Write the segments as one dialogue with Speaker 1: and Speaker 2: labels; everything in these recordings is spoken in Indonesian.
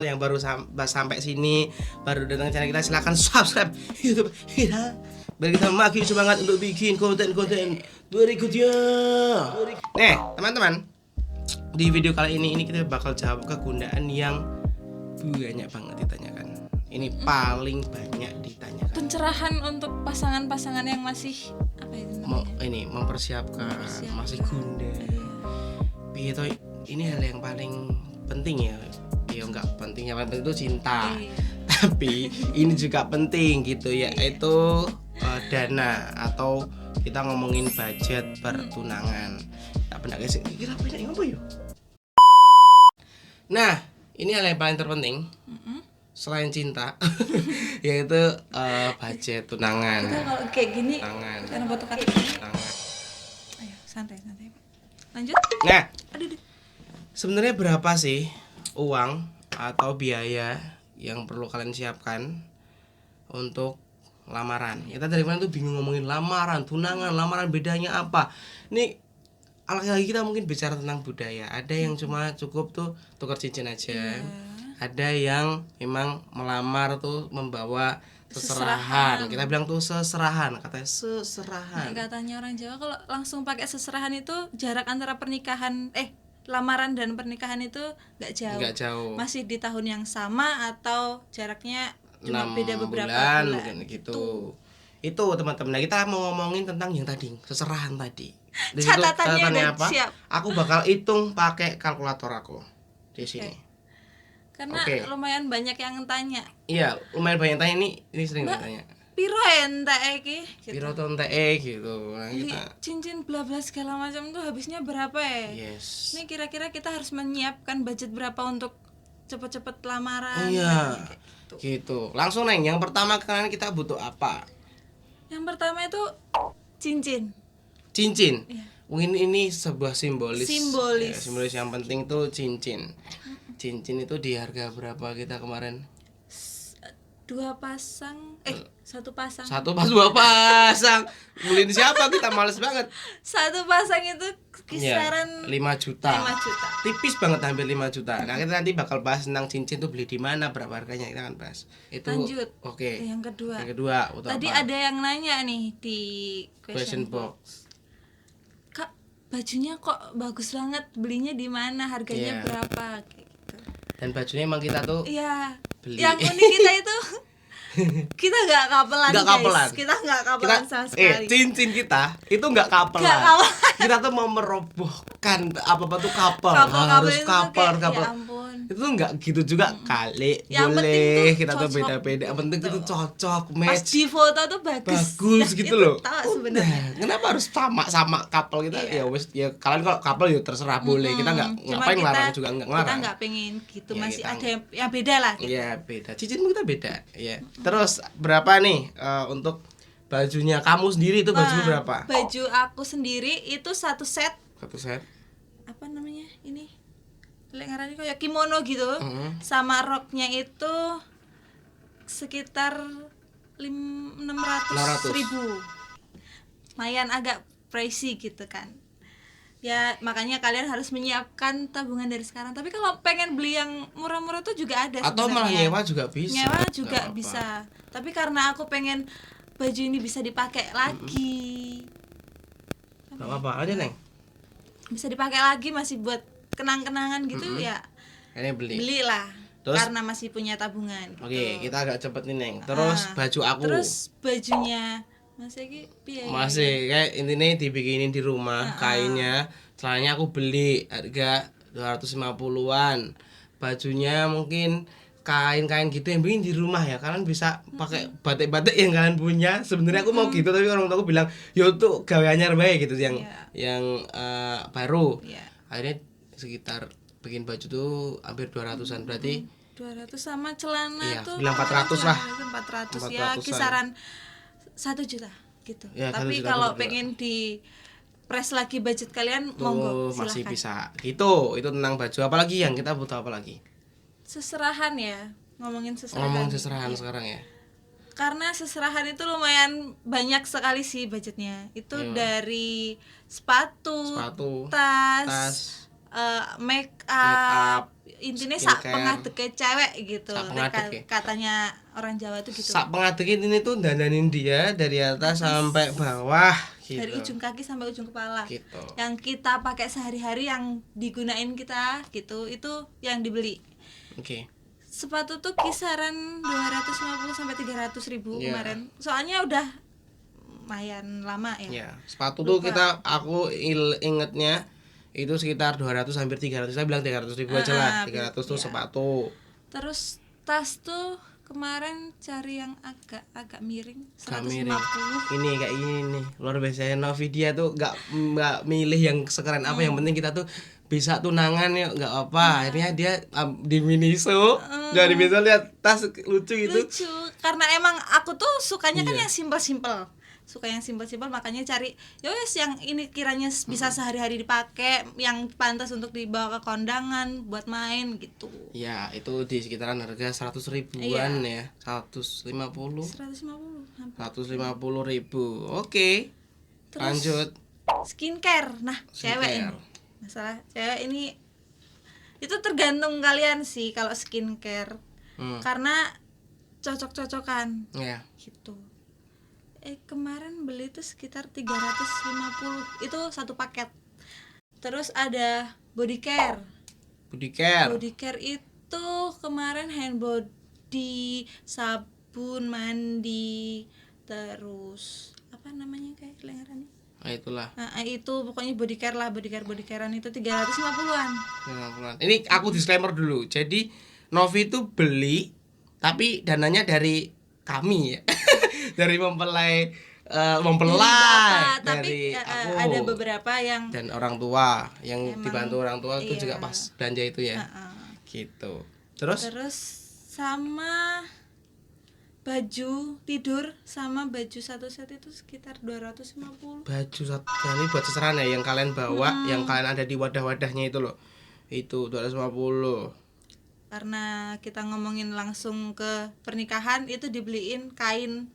Speaker 1: yang baru sampai sini, baru datang channel kita, silahkan subscribe YouTube kita biar kita makin semangat untuk bikin konten-konten berikutnya. Nih teman-teman, di video kali ini kita bakal jawab kegunaan yang banyak banget ditanyakan. Ini paling banyak ditanyakan.
Speaker 2: Pencerahan untuk pasangan-pasangan yang masih apa itu namanya?
Speaker 1: Mempersiapkan, masih gunda. Gitu, ini hal yang paling penting ya. Ya nggak penting, yang penting itu cinta. Tapi ini juga penting gitu ya, itu dana atau kita ngomongin budget pertunangan. Tak benar guys, kira banyak apa yuk? Nah, ini hal yang paling terpenting selain cinta, yaitu budget tunangan.
Speaker 2: Kita kalau kayak gini, karena foto kaki. Ayo santai Pak. Lanjut.
Speaker 1: Nah,
Speaker 2: Aduh.
Speaker 1: Sebenarnya berapa sih uang atau biaya yang perlu kalian siapkan untuk lamaran? Kita dari kemarin tuh bingung ngomongin lamaran, tunangan, lamaran bedanya apa. Ini lagi kita mungkin bicara tentang budaya. Ada yang cuma cukup tuh tukar cincin aja. Ada yang memang melamar tuh membawa seserahan. Kita bilang tuh seserahan, katanya seserahan.
Speaker 2: Nah, katanya orang Jawa kalau langsung pakai seserahan itu jarak antara lamaran dan pernikahan itu nggak jauh. Masih di tahun yang sama atau jaraknya cuma beda beberapa bulan
Speaker 1: gitu. Itu teman-teman. Nah, kita mau ngomongin tentang yang tadi, seserahan tadi.
Speaker 2: Catatannya
Speaker 1: apa?
Speaker 2: Siap.
Speaker 1: Aku bakal hitung pakai kalkulator aku di sini.
Speaker 2: Karena lumayan banyak yang tanya.
Speaker 1: Iya, lumayan banyak tanya ini sering ditanya.
Speaker 2: Piro entek iki?
Speaker 1: Piro to entek gitu. Nah, kita
Speaker 2: cincin bla bla segala macam tuh habisnya berapa ya?
Speaker 1: Yes.
Speaker 2: Ini kira-kira kita harus menyiapkan budget berapa untuk cepet-cepet lamaran?
Speaker 1: Iya. Gitu. Langsung Neng, yang pertama kalian kita butuh apa?
Speaker 2: Yang pertama itu cincin.
Speaker 1: Cincin.
Speaker 2: Iya.
Speaker 1: Mungkin ini sebuah simbolis.
Speaker 2: Simbolis.
Speaker 1: Ya, simbolis yang penting tuh cincin. Cincin itu di harga berapa kita kemarin?
Speaker 2: Satu pasang.
Speaker 1: Dua pasang. Beliin siapa, kita males banget.
Speaker 2: Satu pasang itu kisaran
Speaker 1: 5 juta.
Speaker 2: 5 juta.
Speaker 1: Tipis banget, hampir 5 juta. Nah, kita nanti bakal bahas tentang cincin tuh beli di mana, berapa harganya, kita akan bahas. Itu.
Speaker 2: Lanjut.
Speaker 1: Oke.
Speaker 2: Yang kedua. Tadi
Speaker 1: apa?
Speaker 2: ada yang nanya nih di question box. Kak, bajunya kok bagus banget, belinya di mana, harganya berapa? Gitu.
Speaker 1: Dan bajunya emang kita tuh beli.
Speaker 2: Yang unik kita itu kita nggak kapelan. Kita nggak kapelan sama sekali.
Speaker 1: Cincin kita itu nggak kapelan. Kita tuh mau merobohkan apa tuh kapel. Harus kapel.
Speaker 2: Ya ampun.
Speaker 1: Itu nggak gitu juga kali.
Speaker 2: Yang
Speaker 1: boleh kita tuh beda-beda. Yang penting itu cocok, match.
Speaker 2: Pas di foto tuh bagus
Speaker 1: gitu loh.
Speaker 2: Sebenarnya.
Speaker 1: Kenapa harus sama kapel kita? Ya wes, ya kalian kalau kapel ya terserah boleh. Kita nggak ngapain ngelarang juga nggak ngelarang.
Speaker 2: Kita nggak pengen gitu, masih ada yang beda lah.
Speaker 1: Iya beda. Cincin kita beda. Iya. Terus berapa nih untuk bajunya kamu sendiri itu baju berapa?
Speaker 2: Baju aku sendiri itu satu set. Apa namanya ini? Lengarannya kayak kimono gitu. Sama roknya itu sekitar 600.000. Lumayan agak pricey gitu kan. Ya makanya kalian harus menyiapkan tabungan dari sekarang. Tapi kalau pengen beli yang murah-murah tuh juga ada
Speaker 1: atau
Speaker 2: sebenarnya.
Speaker 1: Malah nyewa juga bisa.
Speaker 2: Nyewa juga bisa. Tapi karena aku pengen baju ini bisa dipakai lagi.
Speaker 1: Gak apa-apa aja Neng.
Speaker 2: Bisa dipakai lagi, masih buat kenang-kenangan gitu ya.
Speaker 1: Kayaknya
Speaker 2: belilah.
Speaker 1: Terus,
Speaker 2: karena masih punya tabungan gitu.
Speaker 1: Oke, kita agak cepet nih Neng. Terus baju aku.
Speaker 2: Terus bajunya
Speaker 1: masih kayak intinya dibikinin di rumah. Kainnya, celananya aku beli harga 250-an. Bajunya mungkin kain-kain gitu yang bikin di rumah ya. Kalian bisa pakai batik-batik yang kalian punya. Sebenarnya aku mau gitu, tapi orang tua aku bilang, "Yo tuh gaweannya baik gitu yang baru." Akhirnya sekitar bikin baju tuh hampir 200-an, berarti
Speaker 2: 200 sama celana tuh
Speaker 1: bilang 400 lah.
Speaker 2: 400 ya, kisaran 1 juta gitu. Ya, tapi kalau pengen di press lagi budget kalian tuh, monggo silahkan.
Speaker 1: Masih bisa. Gitu, itu tentang baju. Apalagi yang kita butuh apa lagi?
Speaker 2: Seserahan ya. Ngomongin seserahan sekarang ya. Karena seserahan itu lumayan banyak sekali sih budgetnya. Itu dari sepatu, tas, make up intinya sak pengadeke cewek gitu. Katanya orang Jawa tuh gitu.
Speaker 1: Sak pengadeke ini tuh dandanin dia dari atas sampai bawah gitu.
Speaker 2: Dari ujung kaki sampai ujung kepala.
Speaker 1: Gitu.
Speaker 2: Yang kita pakai sehari-hari yang digunain kita gitu, itu yang dibeli.
Speaker 1: Oke.
Speaker 2: Sepatu tuh kisaran 250 sampai 300 ribu kemarin. Soalnya udah lumayan lama ya.
Speaker 1: Sepatu tuh aku ingetnya itu sekitar 200 hampir 300. Saya bilang 300 ribu aja lah. 300 tuh sepatu.
Speaker 2: Terus tas tuh kemarin cari yang agak miring 150.
Speaker 1: Ini kayak gini nih. Luar biasa Novi, dia tuh enggak milih yang sekeren apa, yang penting kita tuh bisa tunangan yuk, enggak apa. Akhirnya dia di Miniso. Jadi bisa lihat tas lucu gitu.
Speaker 2: Lucu. Karena emang aku tuh sukanya kan yang simpel-simpel. Suka yang simpel-simpel, makanya cari yowes yang ini kiranya bisa sehari-hari dipakai, yang pantas untuk dibawa ke kondangan buat main gitu.
Speaker 1: Ya, itu di sekitaran harga 100 ribuan ya. 150 ribu. Oke. Terus, lanjut.
Speaker 2: Skincare. Nah, cewek ini. Masalah cewek ini itu tergantung kalian sih kalau skincare. Karena cocok-cocokan.
Speaker 1: Iya.
Speaker 2: Gitu. Kemarin beli tuh sekitar 350, itu satu paket. Terus ada body care itu kemarin hand body, sabun mandi, terus apa namanya kayak kelengarannya,
Speaker 1: itulah.
Speaker 2: Itu pokoknya body carean itu 350-an.
Speaker 1: Ini aku disclaimer dulu. Jadi Novi itu beli tapi dananya dari kami ya. Dari mempelai dari aku,
Speaker 2: ada beberapa yang
Speaker 1: dan orang tua yang dibantu orang tua itu juga pas belanja itu ya. Gitu. Terus
Speaker 2: sama baju tidur sama baju satu set itu sekitar 250.
Speaker 1: Baju satu, nah ini buat seserahan ya, yang kalian bawa, yang kalian ada di wadah-wadahnya itu loh. Itu 250.
Speaker 2: Karena kita ngomongin langsung ke pernikahan, itu dibeliin kain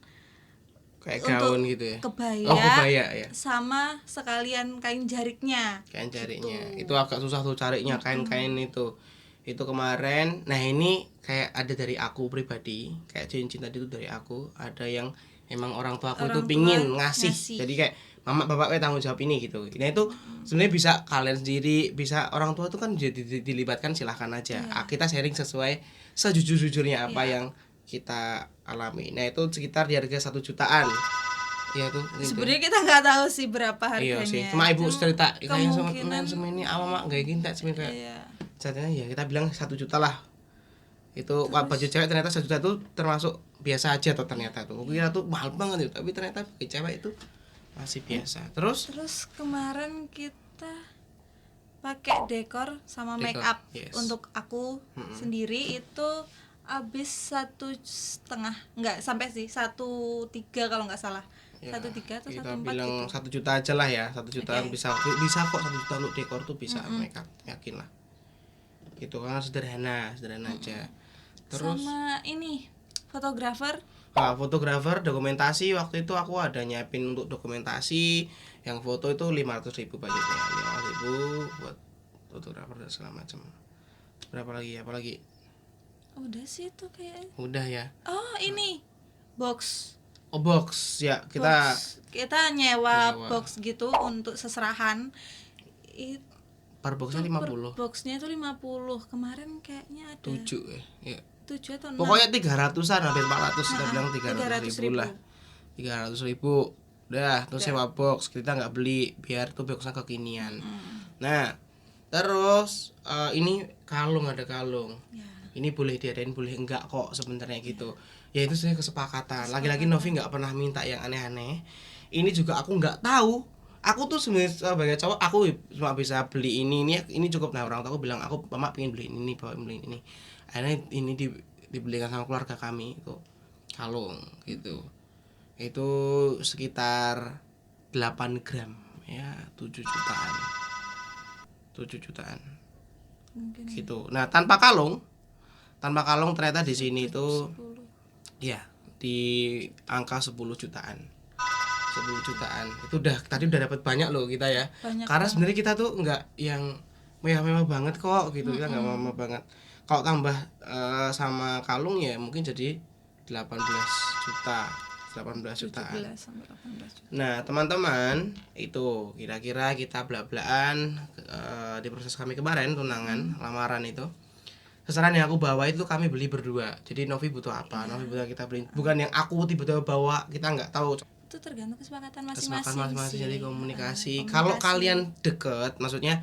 Speaker 1: kayak gaun gitu ya.
Speaker 2: Kebaya ya. Sama sekalian kain jariknya.
Speaker 1: Gitu. Itu agak susah tuh carinya kain-kain itu. Itu kemarin. Nah, ini kayak ada dari aku pribadi, kayak cincin tadi itu dari aku, ada yang emang orang tua aku itu pingin ngasih. Jadi kayak mama bapak tanggung jawab ini gitu. Nah, itu sebenarnya bisa kalian sendiri, bisa orang tua itu kan jadi dilibatkan, silahkan aja. Kita sharing sesuai sejujur-jujurnya apa yang kita alami. Nah, itu sekitar di harga 1 jutaan. Iya tuh.
Speaker 2: Sebenarnya kita nggak tahu sih berapa harganya.
Speaker 1: Iya sih. Cuma ibu cerita kayak sama ini ama kayak gini tak sebenarnya. Iya. Jadinya ya kita bilang 1 juta lah. Itu baju cewek ternyata 1 juta itu termasuk biasa aja tuh ternyata tuh. Kira tuh mahal banget itu, tapi ternyata bagi cewek itu masih biasa. Terus
Speaker 2: kemarin kita pakai dekor sama make up. Untuk aku sendiri itu habis 1,5, enggak sampai sih 1,3 kalau nggak salah. 1,3 atau 1,4
Speaker 1: kita bilang gitu. 1 juta aja lah ya, 1 jutaan bisa kok 1 juta untuk dekor tuh bisa. Make up, yakin lah. Itu kan sederhana aja. Terus
Speaker 2: sama ini fotografer.
Speaker 1: Fotografer dokumentasi, waktu itu aku ada nyiapin untuk dokumentasi yang foto itu 500 ribu budgetnya. 500 ribu buat fotografer dan segala macam. Berapa lagi? Apalagi?
Speaker 2: Udah sih itu kayak.
Speaker 1: Udah ya.
Speaker 2: Oh, ini box.
Speaker 1: Box ya,
Speaker 2: kita nyewa box gitu untuk seserahan.
Speaker 1: Per boxnya 50.
Speaker 2: Boxnya itu 50. Kemarin kayaknya ada
Speaker 1: 7 ya.
Speaker 2: 7 atau 6.
Speaker 1: Pokoknya 300-an, hampir 400, kita bilang 300 ribu lah. 300 ribu. Udah, terus sewa box. Kita nggak beli biar tuh boxnya kekinian. Nah, terus ini ada kalung. Ini boleh diadain, boleh enggak kok sebenarnya gitu. Ya itu sebenarnya kesepakatan. Lagi-lagi Novi nggak pernah minta yang aneh-aneh. Ini juga aku nggak tahu. Aku tuh sebenarnya sebagai cowok aku cuma bisa beli ini cukup. Nah, orang tua aku bilang aku mama pengen beli ini, bawa beli ini. Akhirnya ini dibelikan sama keluarga kami itu kalung gitu. Itu sekitar 8 gram ya, 7 jutaan. 7 jutaan. Mungkin. Gitu. Nah, tanpa kalung ternyata di sini itu ya di angka 10 jutaan. 10 jutaan. Itu udah dapat banyak loh kita ya. Banyak. Karena sebenarnya kita tuh enggak yang mewah-mewah banget kok gitu, kita nggak mewah banget. Kalau tambah sama kalung ya mungkin jadi 18 jutaan.
Speaker 2: 17 sampai 18 juta.
Speaker 1: Nah teman-teman, itu kira-kira kita belak-belakan di proses kami kemarin tunangan lamaran itu. Seserahan yang aku bawa itu kami beli berdua. Jadi Novi butuh apa, Novi butuh kita beli. Bukan yang aku tiba-tiba bawa, kita nggak tahu.
Speaker 2: Itu tergantung kesepakatan masing-masing.
Speaker 1: Jadi komunikasi. Kalau kalian deket, maksudnya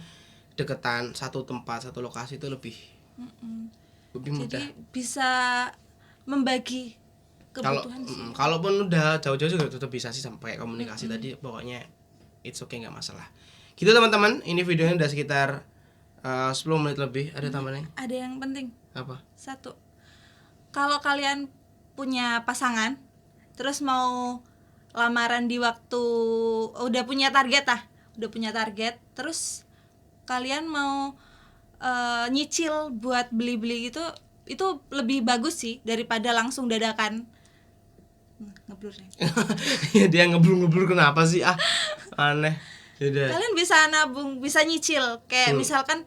Speaker 1: deketan satu tempat, satu lokasi itu lebih mudah.
Speaker 2: Jadi bisa membagi kebutuhan sih.
Speaker 1: Kalaupun udah jauh-jauh juga tetap bisa sih sampai komunikasi tadi, pokoknya it's okay, nggak masalah. Gitu teman-teman, ini videonya udah sekitar 10 menit lebih. Ada tambahan?
Speaker 2: Ada yang penting.
Speaker 1: Apa?
Speaker 2: Satu, kalau kalian punya pasangan, terus mau lamaran di waktu udah punya target, terus kalian mau nyicil buat beli-beli gitu, itu lebih bagus sih daripada langsung dadakan. Ngeblur ya.
Speaker 1: Dia ngeblur kenapa sih? Aneh. Yaudah.
Speaker 2: Kalian bisa nabung, bisa nyicil. Kayak misalkan,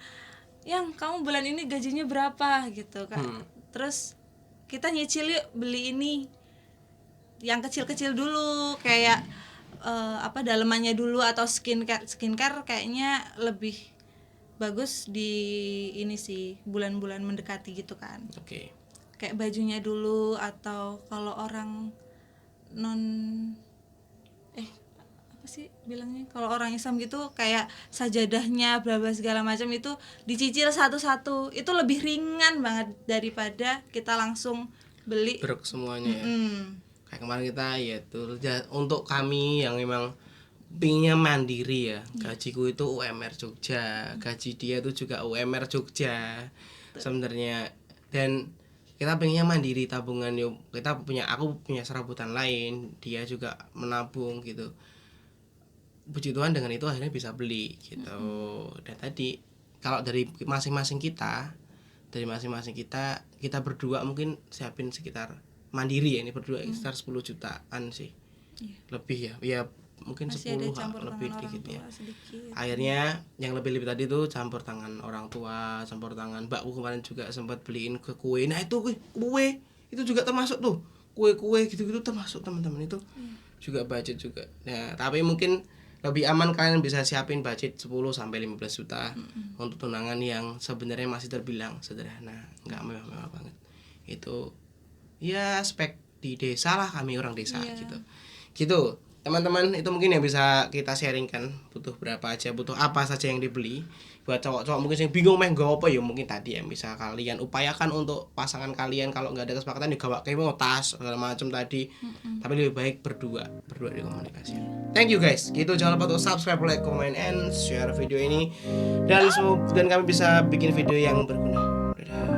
Speaker 2: yang kamu bulan ini gajinya berapa gitu kan. Terus kita nyicil yuk beli ini. Yang kecil-kecil dulu, kayak dalemannya dulu, atau skincare kayaknya lebih bagus di ini sih, bulan-bulan mendekati gitu kan.
Speaker 1: Oke.
Speaker 2: Kayak bajunya dulu, atau kalau orang bilangnya, kalau orang Islam gitu kayak sajadahnya bla bla segala macam itu dicicil satu-satu, itu lebih ringan banget daripada kita langsung beli
Speaker 1: brok semuanya ya. Kayak kemarin kita ya tuh, untuk kami yang memang pinginnya mandiri ya, gajiku itu UMR Jogja, gaji dia tuh juga UMR Jogja sebenarnya, dan kita pengennya mandiri, tabungan yuk, aku punya serabutan lain, dia juga menabung gitu. Puji Tuhan dengan itu akhirnya bisa beli gitu. Dan tadi kalau dari masing-masing kita berdua mungkin siapin sekitar mandiri ya, ini berdua sekitar 10 jutaan sih. Lebih ya mungkin masih 10 lebih dikit ya. Akhirnya yang lebih tadi tuh campur tangan orang tua, campur tangan mbakku kemarin juga sempat beliin ke kue. Nah itu kue itu juga termasuk tuh, kue gitu-gitu termasuk teman-teman, itu juga budget juga. Nah tapi mungkin lebih aman kalian bisa siapin budget 10 sampai 15 juta untuk tunangan yang sebenarnya masih terbilang sederhana, nggak mewah-mewah banget. Itu ya spek di desa lah, kami orang desa gitu teman-teman. Itu mungkin yang bisa kita sharingkan, butuh berapa aja, butuh apa saja yang dibeli. Buat cowok-cowok mungkin yang bingung main gawa apa ya, mungkin tadi yang bisa kalian upayakan untuk pasangan kalian. Kalau nggak ada kesepakatan ya gawa kayak mau tas segala macam tadi. Tapi lebih baik berdua di komunikasi. Thank you guys. Gitu, jangan lupa untuk subscribe, like, comment, and share video ini, dan kami bisa bikin video yang berguna. Dadah.